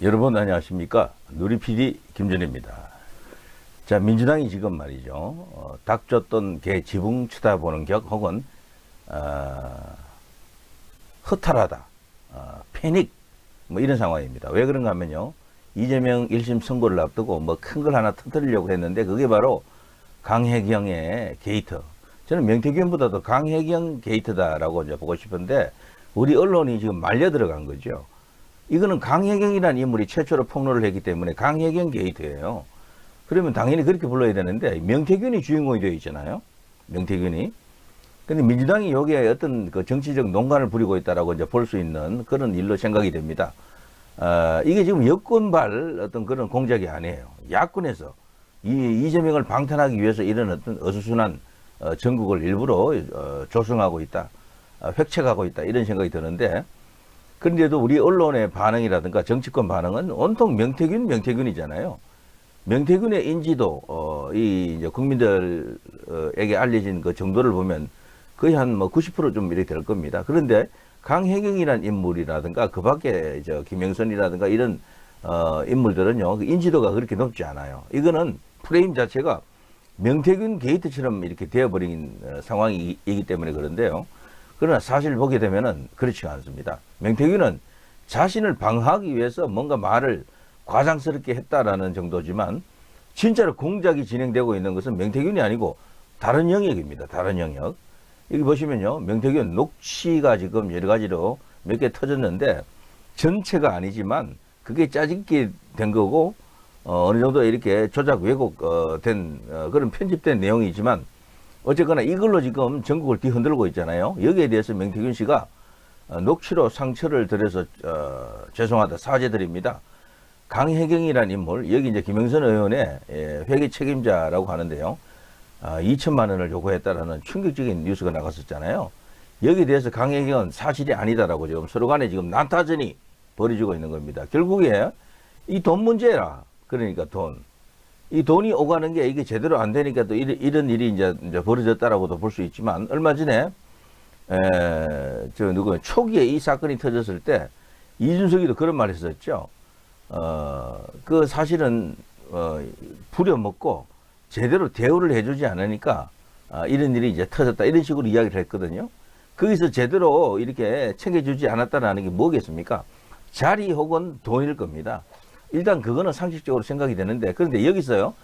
여러분 안녕하십니까? 누리PD 김준입니다. 자, 민주당이 지금 말이죠. 닭 줬던 개 지붕 쳐다보는 격 혹은 허탈하다, 패닉 뭐 이런 상황입니다. 왜 그런가 하면요. 이재명 1심 선고를 앞두고 뭐 큰 걸 하나 터뜨리려고 했는데 그게 바로 강혜경의 게이트. 저는 명태균보다도 강혜경 게이트다라고 이제 보고 싶은데 우리 언론이 지금 말려 들어간 거죠. 이거는 강혜경이라는 인물이 최초로 폭로를 했기 때문에 강혜경 게이트예요. 그러면 당연히 그렇게 불러야 되는데 명태균이 주인공이 되어 있잖아요. 명태균이. 근데 민주당이 여기에 어떤 그 정치적 농간을 부리고 있다라고 이제 볼 수 있는 그런 일로 생각이 됩니다. 이게 지금 여권발 어떤 그런 공작이 아니에요. 야권에서 이재명을 방탄하기 위해서 이런 어떤 어수선한 전국을 일부러 조성하고 있다, 획책하고 있다 이런 생각이 드는데. 그런데도 우리 언론의 반응이라든가 정치권 반응은 온통 명태균이잖아요. 명태균의 인지도, 이제 국민들에게 알려진 그 정도를 보면 거의 한 뭐 90% 좀 이렇게 될 겁니다. 그런데 강혜경이라는 인물이라든가 그 밖에 김영선이라든가 이런, 인물들은요, 그 인지도가 그렇게 높지 않아요. 이거는 프레임 자체가 명태균 게이트처럼 이렇게 되어버린 상황이기 때문에 그런데요. 그러나 사실 보게 되면은 그렇지가 않습니다. 명태균은 자신을 방어하기 위해서 뭔가 말을 과장스럽게 했다라는 정도지만 진짜로 공작이 진행되고 있는 것은 명태균이 아니고 다른 영역입니다. 다른 영역. 여기 보시면요. 명태균 녹취가 지금 여러 가지로 몇 개 터졌는데 전체가 아니지만 그게 짜집게 된 거고 어느 정도 이렇게 조작 왜곡된 그런 편집된 내용이지만 어쨌거나 이걸로 지금 전국을 뒤흔들고 있잖아요. 여기에 대해서 명태균 씨가 녹취로 상처를 드려서 죄송하다 사죄드립니다. 강혜경이라는 인물, 여기 이제 김영선 의원의 회계 책임자라고 하는데요. 2천만 원을 요구했다라는 충격적인 뉴스가 나갔었잖아요. 여기에 대해서 강혜경은 사실이 아니다라고 지금 서로 간에 지금 난타전이 벌어지고 있는 겁니다. 결국에 이 돈 문제라. 그러니까 돈. 이 돈이 오가는 게 이게 제대로 안 되니까 또 이런 일이 이제 벌어졌다라고도 볼 수 있지만 얼마 전에 초기에 이 사건이 터졌을 때 이준석이도 그런 말 했었죠. 그 사실은 부려먹고 제대로 대우를 해주지 않으니까 이런 일이 이제 터졌다 이런 식으로 이야기를 했거든요. 거기서 제대로 이렇게 챙겨주지 않았다는 게 뭐겠습니까? 자리 혹은 돈일 겁니다. 일단 그거는 상식적으로 생각이 되는데 그런데 여기서요.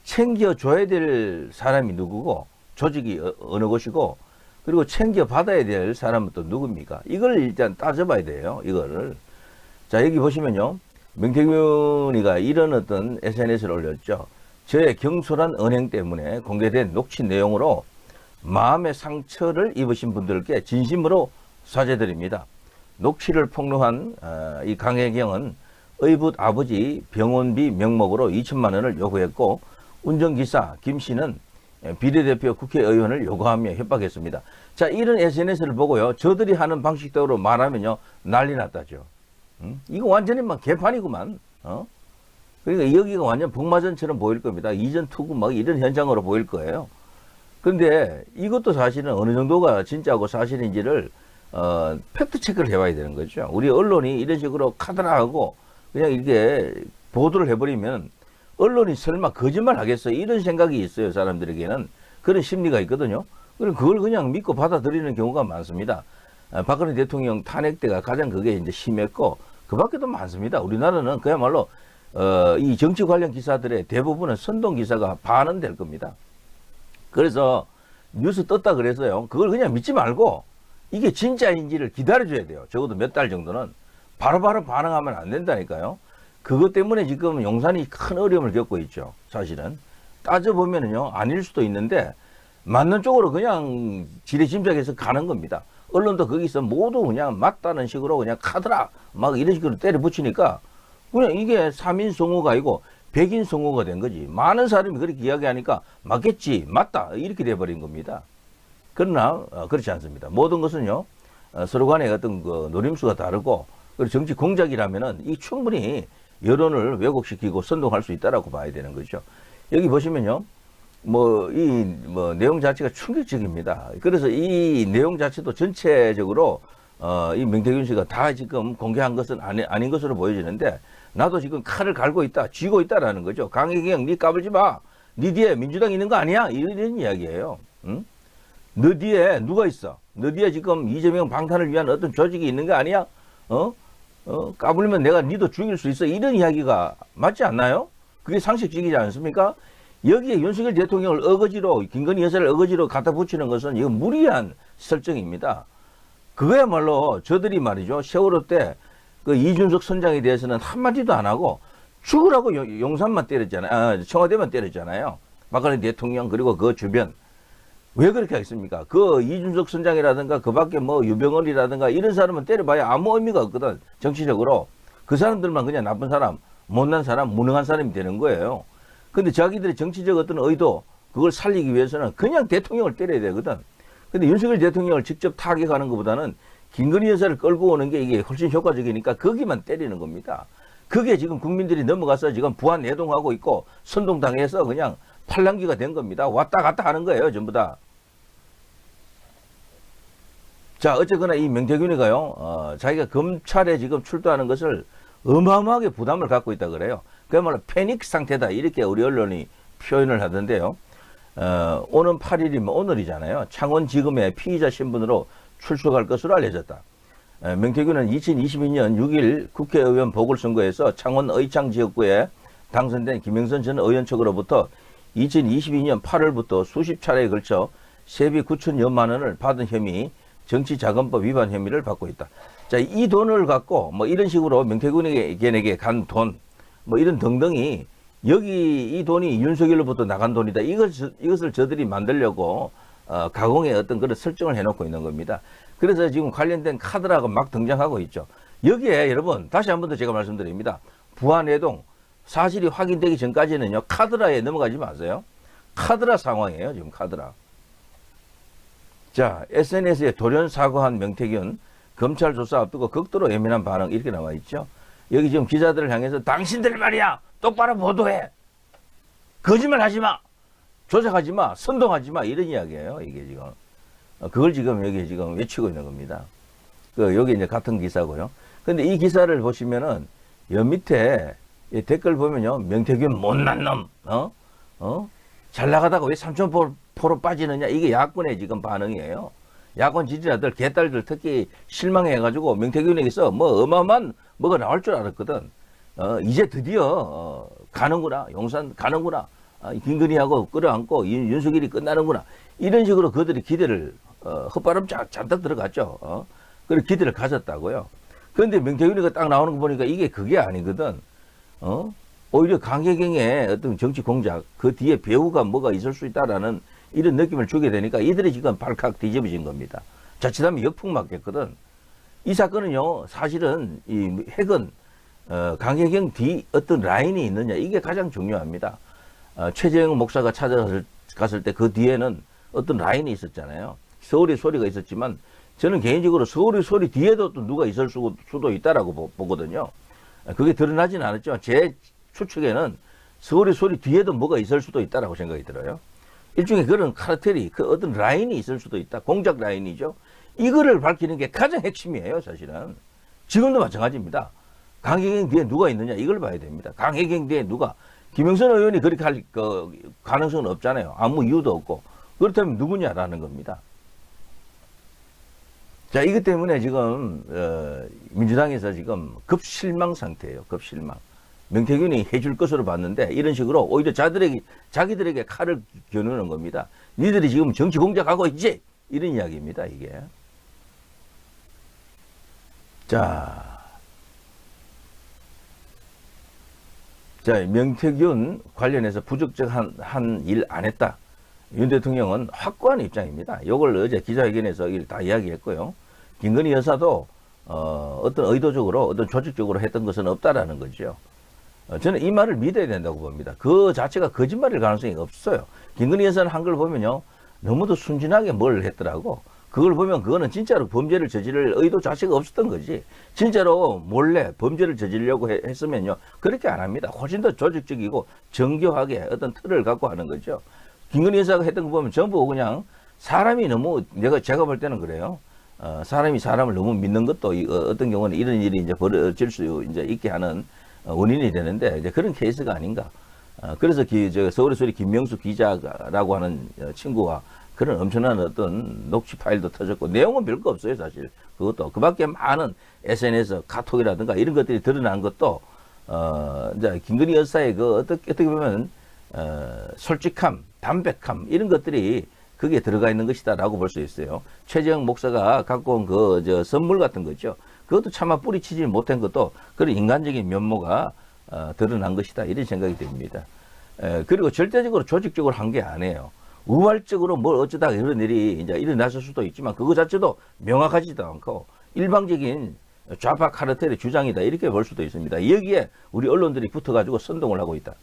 챙겨줘야 될 사람이 누구고 조직이 어느 곳이고 그리고 챙겨받아야 될 사람은 또 누굽니까? 이걸 일단 따져봐야 돼요. 이거를. 자, 여기 보시면요. 명태균이가 이런 어떤 SNS를 올렸죠. 저의 경솔한 언행 때문에 공개된 녹취 내용으로 마음의 상처를 입으신 분들께 진심으로 사죄드립니다. 녹취를 폭로한 이 강혜경은 의붓 아버지 병원비 명목으로 2천만 원을 요구했고 운전기사 김 씨는 비례대표 국회의원을 요구하며 협박했습니다. 자, 이런 SNS를 보고요. 저들이 하는 방식대로 말하면요. 난리 났다죠. 이거 완전히 막 개판이구만. 그러니까 여기가 완전 복마전처럼 보일 겁니다. 이전 투구 막 이런 현장으로 보일 거예요. 그런데 이것도 사실은 어느 정도가 진짜고 사실인지를 팩트 체크를 해봐야 되는 거죠. 우리 언론이 이런 식으로 카드라하고 그냥 이렇게 보도를 해버리면 언론이 설마 거짓말 하겠어요? 이런 생각이 있어요. 사람들에게는. 그런 심리가 있거든요. 그럼 그걸 그냥 믿고 받아들이는 경우가 많습니다. 박근혜 대통령 탄핵 때가 가장 그게 이제 심했고 그 밖에도 많습니다. 우리나라는 그야말로 이 정치 관련 기사들의 대부분은 선동 기사가 반은 될 겁니다. 그래서 뉴스 떴다 그래서요. 그걸 그냥 믿지 말고 이게 진짜인지를 기다려줘야 돼요. 적어도 몇 달 정도는. 바로바로 반응하면 안 된다니까요. 그것 때문에 지금 용산이 큰 어려움을 겪고 있죠. 사실은. 따져보면은요, 아닐 수도 있는데, 맞는 쪽으로 그냥 지레짐작해서 가는 겁니다. 언론도 거기서 모두 그냥 맞다는 식으로 그냥 카드라, 막 이런 식으로 때려 붙이니까, 그냥 이게 3인 성우가 아니고 100인 성우가 된 거지. 많은 사람이 그렇게 이야기하니까 맞겠지, 맞다, 이렇게 돼버린 겁니다. 그러나, 그렇지 않습니다. 모든 것은요, 서로 간에 어떤 그 노림수가 다르고, 그리고 정치 공작이라면은 이 충분히 여론을 왜곡시키고 선동할 수 있다라고 봐야 되는 거죠. 여기 보시면요. 내용 자체가 충격적입니다. 그래서 이 내용 자체도 전체적으로 이 명태균 씨가 다 지금 공개한 것은 아닌 것으로 보여지는데, 나도 지금 칼을 갈고 있다, 쥐고 있다라는 거죠. 강혜경, 니 까불지 마. 니 뒤에 민주당 있는 거 아니야? 이런 이야기예요. 응? 너 뒤에 누가 있어? 너 뒤에 지금 이재명 방탄을 위한 어떤 조직이 있는 거 아니야? 까불면 내가 니도 죽일 수 있어. 이런 이야기가 맞지 않나요? 그게 상식적이지 않습니까? 여기에 윤석열 대통령을 어거지로, 김건희 여사를 어거지로 갖다 붙이는 것은 이건 무리한 설정입니다. 그거야말로 저들이 말이죠. 세월호 때 그 이준석 선장에 대해서는 한마디도 안 하고 죽으라고 용산만 때렸잖아요. 청와대만 때렸잖아요. 박근혜 대통령 그리고 그 주변. 왜 그렇게 하겠습니까? 그 이준석 선장이라든가 그 밖에 뭐 유병헌이라든가 이런 사람은 때려봐야 아무 의미가 없거든. 정치적으로. 그 사람들만 그냥 나쁜 사람, 못난 사람, 무능한 사람이 되는 거예요. 근데 자기들의 정치적 어떤 의도, 그걸 살리기 위해서는 그냥 대통령을 때려야 되거든. 근데 윤석열 대통령을 직접 타격하는 것보다는 김건희 여사를 끌고 오는 게 이게 훨씬 효과적이니까 거기만 때리는 겁니다. 그게 지금 국민들이 넘어가서 지금 부안 내동하고 있고 선동당해서 그냥 팔랑귀가 된 겁니다. 왔다 갔다 하는 거예요, 전부 다. 자, 어쨌거나 이 명태균이가요, 자기가 검찰에 지금 출두하는 것을 어마어마하게 부담을 갖고 있다 그래요. 그야말로 패닉 상태다. 이렇게 우리 언론이 표현을 하던데요. 오는 8일이면 오늘이잖아요. 창원지검의 피의자 신분으로 출석할 것으로 알려졌다. 명태균은 2022년 6일 국회의원 보궐선거에서 창원 의창 지역구에 당선된 김영선 전 의원 측으로부터 2022년 8월부터 수십 차례에 걸쳐 세비 9천여만 원을 받은 혐의, 정치자금법 위반 혐의를 받고 있다. 자, 이 돈을 갖고 뭐 이런 식으로 명태균에게 간 돈, 뭐 이런 등등이 여기 이 돈이 윤석열로부터 나간 돈이다. 이것을 저들이 만들려고 가공의 어떤 그런 설정을 해놓고 있는 겁니다. 그래서 지금 관련된 카드라고 막 등장하고 있죠. 여기에 여러분 다시 한 번 더 제가 말씀드립니다. 부안해동 사실이 확인되기 전까지는요, 카드라에 넘어가지 마세요. 카드라 상황이에요, 지금 카드라. 자, SNS에 돌연 사과한 명태균, 검찰 조사 앞두고 극도로 예민한 반응, 이렇게 나와 있죠. 여기 지금 기자들을 향해서 당신들 말이야, 똑바로 보도해. 거짓말 하지 마. 조작하지 마. 선동하지 마. 이런 이야기예요, 이게 지금. 그걸 지금 여기 지금 외치고 있는 겁니다. 여기 이제 같은 기사고요. 근데 이 기사를 보시면은, 여 밑에 댓글 보면요, 명태균 못난 놈, 잘 나가다가 왜 3,000%로 빠지느냐, 이게 야권의 지금 반응이에요. 야권 지지자들, 개딸들 특히 실망해가지고 명태균에게서 뭐 어마어마한 뭐가 나올 줄 알았거든. 이제 드디어 가는구나, 용산 가는구나, 김건희하고 끌어안고 윤석열이 끝나는구나, 이런 식으로 그들이 기대를 헛바람 잔뜩 들어갔죠. 그리고 기대를 가졌다고요. 그런데 명태균이가 딱 나오는 거 보니까 이게 그게 아니거든. 오히려 강혜경의 어떤 정치 공작, 그 뒤에 배후가 뭐가 있을 수 있다라는 이런 느낌을 주게 되니까 이들이 지금 발칵 뒤집어진 겁니다. 자칫하면 역풍 맞겠거든. 이 사건은요, 사실은 이 핵은 강혜경 뒤 어떤 라인이 있느냐, 이게 가장 중요합니다. 최재형 목사가 찾아갔을 때 그 뒤에는 어떤 라인이 있었잖아요. 서울의 소리가 있었지만 저는 개인적으로 서울의 소리 뒤에도 또 누가 있을 수도 있다라고 보거든요. 그게 드러나진 않았죠. 제 추측에는 서울의 소리 뒤에도 뭐가 있을 수도 있다라고 생각이 들어요. 일종의 그런 카르텔이, 그 어떤 라인이 있을 수도 있다. 공작 라인이죠. 이거를 밝히는 게 가장 핵심이에요, 사실은. 지금도 마찬가지입니다. 강혜경 뒤에 누가 있느냐, 이걸 봐야 됩니다. 강혜경 뒤에 누가. 김영선 의원이 그렇게 할 가능성은 없잖아요. 아무 이유도 없고. 그렇다면 누구냐라는 겁니다. 자, 이것 때문에 지금 민주당에서 지금 급실망 상태예요. 급실망. 명태균이 해줄 것으로 봤는데 이런 식으로 오히려 자기들에게 칼을 겨누는 겁니다. 니들이 지금 정치 공작하고 있지? 이런 이야기입니다, 이게. 자, 명태균 관련해서 부적절한 일 안 했다. 윤 대통령은 확고한 입장입니다. 이걸 어제 기자회견에서 다 이야기했고요. 김건희 여사도 어떤 의도적으로, 어떤 조직적으로 했던 것은 없다라는 거죠. 저는 이 말을 믿어야 된다고 봅니다. 그 자체가 거짓말일 가능성이 없어요. 김건희 여사는 한 걸 보면요, 너무도 순진하게 뭘 했더라고. 그걸 보면 그거는 진짜로 범죄를 저지를 의도 자체가 없었던 거지. 진짜로 몰래 범죄를 저지르려고 했으면요, 그렇게 안 합니다. 훨씬 더 조직적이고 정교하게 어떤 틀을 갖고 하는 거죠. 김건희 여사가 했던 거 보면 전부 그냥 사람이 너무, 제가 볼 때는 그래요. 사람이 사람을 너무 믿는 것도 어떤 경우는 이런 일이 이제 벌어질 수 이제 있게 하는 원인이 되는데 이제 그런 케이스가 아닌가. 그래서 서울의 소리 김명수 기자라고 하는 친구와 그런 엄청난 어떤 녹취 파일도 터졌고 내용은 별거 없어요 사실. 그것도 그밖에 많은 SNS 카톡이라든가 이런 것들이 드러난 것도 이제 김건희 여사의 그 어떻게 보면 솔직함, 담백함 이런 것들이 거기에 들어가 있는 것이다라고 볼 수 있어요. 최재형 목사가 갖고 온 선물 같은 거죠. 그것도 차마 뿌리치지 못한 것도 그런 인간적인 면모가 드러난 것이다 이런 생각이 듭니다. 그리고 절대적으로 조직적으로 한 게 아니에요. 우발적으로 뭘 어쩌다가 이런 일이 이제 일어났을 수도 있지만 그거 자체도 명확하지도 않고 일방적인 좌파 카르텔의 주장이다 이렇게 볼 수도 있습니다. 여기에 우리 언론들이 붙어가지고 선동을 하고 있다.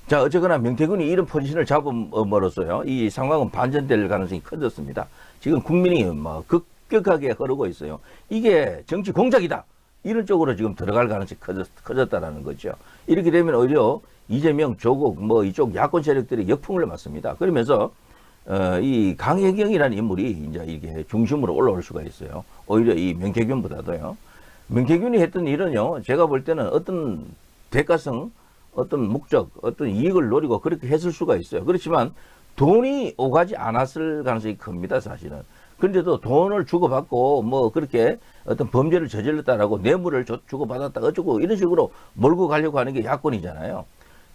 자, 어쨌거나 명태균이 이런 포지션을 잡음으로써요, 이 상황은 반전될 가능성이 커졌습니다. 지금 국민이 뭐 급격하게 흐르고 있어요. 이게 정치 공작이다. 이런 쪽으로 지금 들어갈 가능성이 커졌다라는 거죠. 이렇게 되면 오히려 이재명, 조국, 뭐 이쪽 야권 세력들이 역풍을 맞습니다. 그러면서 이 강혜경이라는 인물이 이제 이게 중심으로 올라올 수가 있어요. 오히려 이 명태균보다도요. 명태균이 했던 일은요, 제가 볼 때는 어떤 대가성, 어떤 목적, 어떤 이익을 노리고 그렇게 했을 수가 있어요. 그렇지만 돈이 오가지 않았을 가능성이 큽니다, 사실은. 그런데도 돈을 주고받고 뭐 그렇게 어떤 범죄를 저질렀다라고 뇌물을 주고받았다 어쩌고 이런 식으로 몰고 가려고 하는 게 야권이잖아요.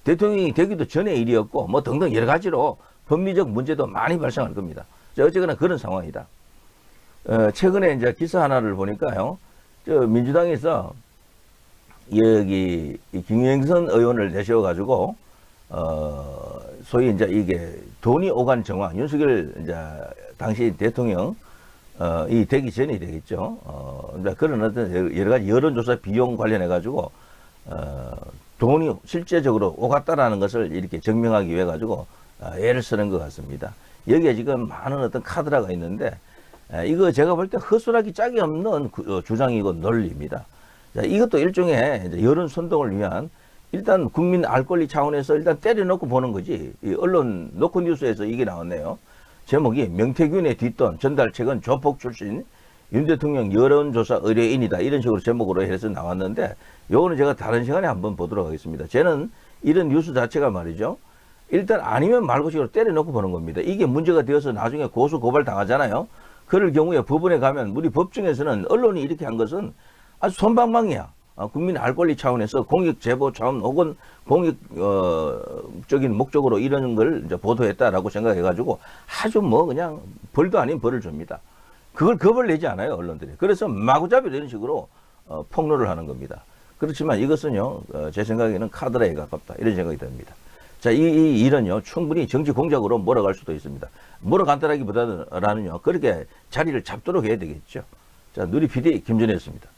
대통령이 되기도 전의 일이었고 뭐 등등 여러 가지로 법리적 문제도 많이 발생할 겁니다. 어쨌거나 그런 상황이다. 최근에 이제 기사 하나를 보니까요, 민주당에서 여기 김영선 의원을 내세워가지고 소위 이제 이게 돈이 오간 정황, 윤석열 이제 당시 대통령 이 되기 전이 되겠죠. 이제 그런 어떤 여러 가지 여론조사 비용 관련해 가지고 돈이 실제적으로 오갔다라는 것을 이렇게 증명하기 위해 가지고 애를 쓰는 것 같습니다. 여기에 지금 많은 어떤 카드라가 있는데 이거 제가 볼 때 허술하기 짝이 없는 주장이고 논리입니다. 자, 이것도 일종의 이제 여론 선동을 위한 일단 국민 알 권리 차원에서 일단 때려놓고 보는 거지. 이 언론 노컷 뉴스에서 이게 나왔네요. 제목이 명태균의 뒷돈 전달책은 조폭 출신 윤 대통령 여론조사 의뢰인이다 이런 식으로 제목으로 해서 나왔는데 요거는 제가 다른 시간에 한번 보도록 하겠습니다. 저는 이런 뉴스 자체가 말이죠, 일단 아니면 말고식으로 때려놓고 보는 겁니다. 이게 문제가 되어서 나중에 고소 고발 당하잖아요. 그럴 경우에 법원에 가면 우리 법정에서는 언론이 이렇게 한 것은 아주 솜방망이야. 국민 알 권리 차원에서 공익 제보 차원 혹은 공익적인 목적으로 이런 걸 이제 보도했다라고 생각해가지고 아주 뭐 그냥 벌도 아닌 벌을 줍니다. 그걸 겁을 내지 않아요, 언론들이. 그래서 마구잡이 이런 식으로 폭로를 하는 겁니다. 그렇지만 이것은요, 제 생각에는 카드라에 가깝다 이런 생각이 듭니다. 자, 이 일은요, 충분히 정치 공작으로 몰아갈 수도 있습니다. 몰아간다라기보다는요, 그렇게 자리를 잡도록 해야 되겠죠. 자, 누리 PD 김준혜였습니다.